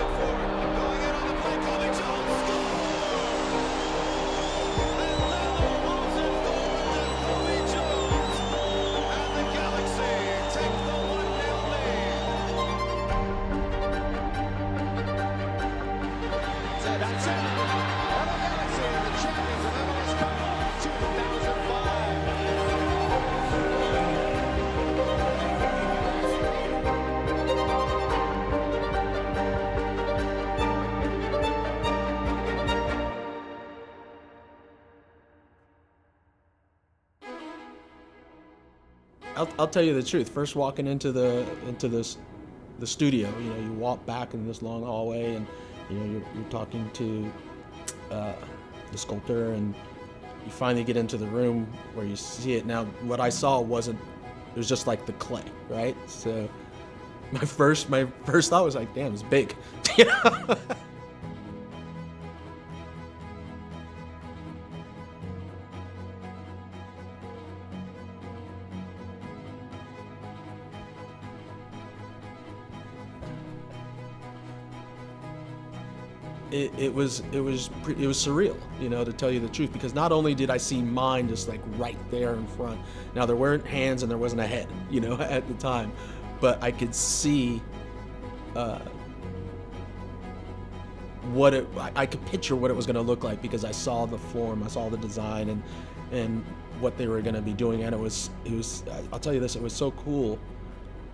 it forward. Going in on the play, Cobi Jones scores! And now moves it forward to Cobi Jones. And the Galaxy take the 1-0 lead. That's it. And the Galaxy are the champions of MLS Cup 2005. I'll tell you the truth. First walking into the studio, you know, you walk back in this long hallway, and you know you're talking to the sculptor, and you finally get into the room where you see it. Now, what I saw it was just like the clay, right? So my first thought was like, damn, it's big, you know. It was surreal, you know, to tell you the truth, because not only did I see mine just like right there in front. Now there weren't hands and there wasn't a head, you know, at the time, but I could see I could picture what it was going to look like, because I saw the form, I saw the design, and what they were going to be doing, and it was I'll tell you this, it was so cool,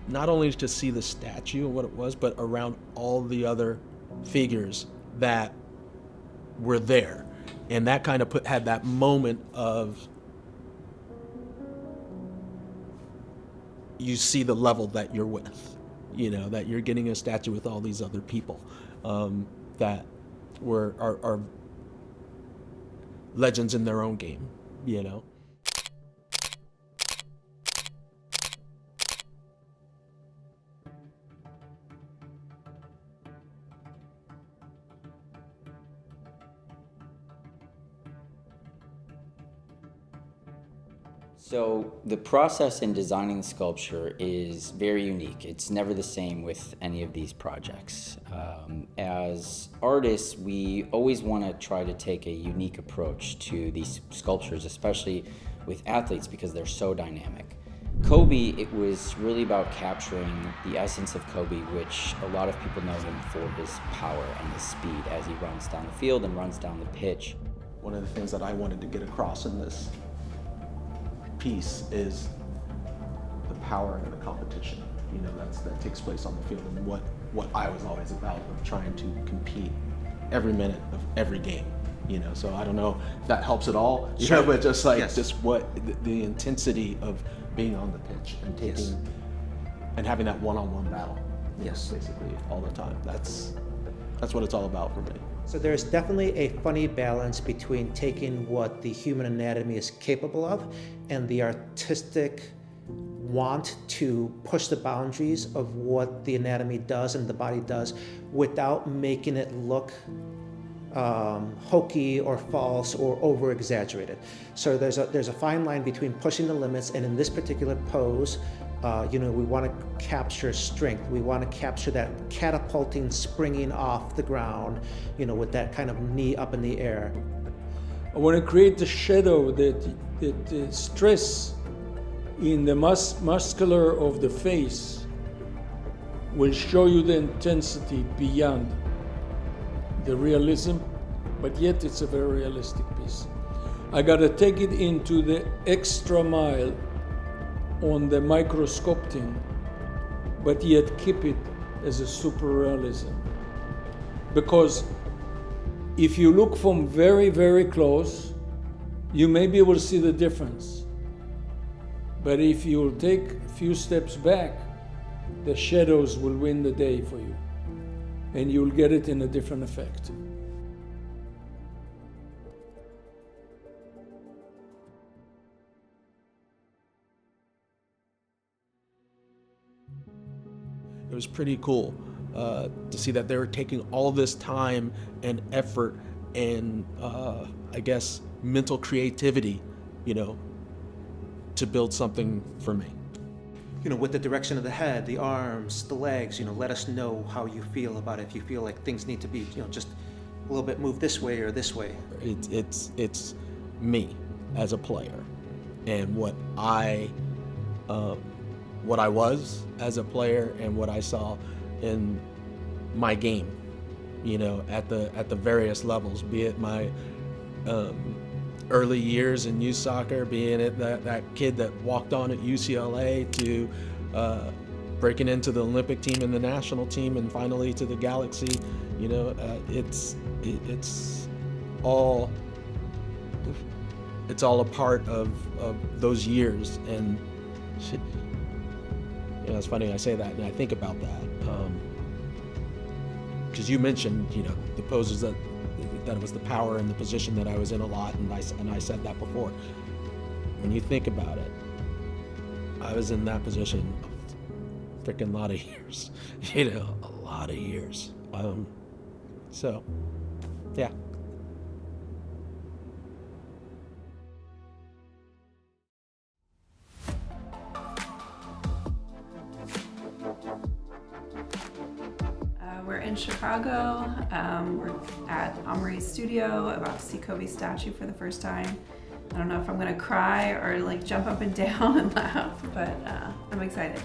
not only to see the statue and what it was, but around all the other figures that were there, and that kind of had that moment of, you see the level that you're with, you know, that you're getting a statue with all these other people that are legends in their own game, you know. So the process in designing the sculpture is very unique. It's never the same with any of these projects. As artists, we always want to try to take a unique approach to these sculptures, especially with athletes, because they're so dynamic. Cobi, it was really about capturing the essence of Cobi, which a lot of people know him for his power and his speed as he runs down the field and runs down the pitch. One of the things that I wanted to get across in this piece is the power and the competition, you know, that takes place on the field, and what I was always about, of trying to compete every minute of every game, you know. So I don't know if that helps at all, you know, but just like, just what the intensity of being on the pitch and taking and having that one-on-one battle, basically all the time. That's what it's all about for me. So there's definitely a funny balance between taking what the human anatomy is capable of and the artistic want to push the boundaries of what the anatomy does and the body does, without making it look hokey or false or over exaggerated. So there's a fine line between pushing the limits, and in this particular pose, you know, we want to capture strength. We want to capture that catapulting, springing off the ground, you know, with that kind of knee up in the air. I want to create the shadow, that stress in the muscular of the face will show you the intensity beyond the realism, but yet it's a very realistic piece. I got to take it into the extra mile on the microsculpting, but yet keep it as a super realism. Because if you look from very, very close, you may be able to see the difference. But if you'll take a few steps back, the shadows will win the day for you, and you'll get it in a different effect. It was pretty cool to see that they were taking all this time and effort and I guess mental creativity, you know, to build something for me. with the direction of the head, the arms, the legs, let us know how you feel about it. If you feel like things need to be, just a little bit moved this way or this way. It's me as a player, and what I was as a player, and what I saw in my game, at the various levels, be it my early years in youth soccer, being it that kid that walked on at UCLA, to breaking into the Olympic team and the national team, and finally to the Galaxy. It's all a part of those years. And it's funny I say that and I think about that, because you mentioned the poses that it was the power and the position that I was in a lot, and I said that before. When you think about it, I was in that position a freaking lot of years, a lot of years. So, yeah. We're in Chicago. We're at Amrany Studio, about to see Cobi's statue for the first time. I don't know if I'm gonna cry or jump up and down and laugh, but I'm excited.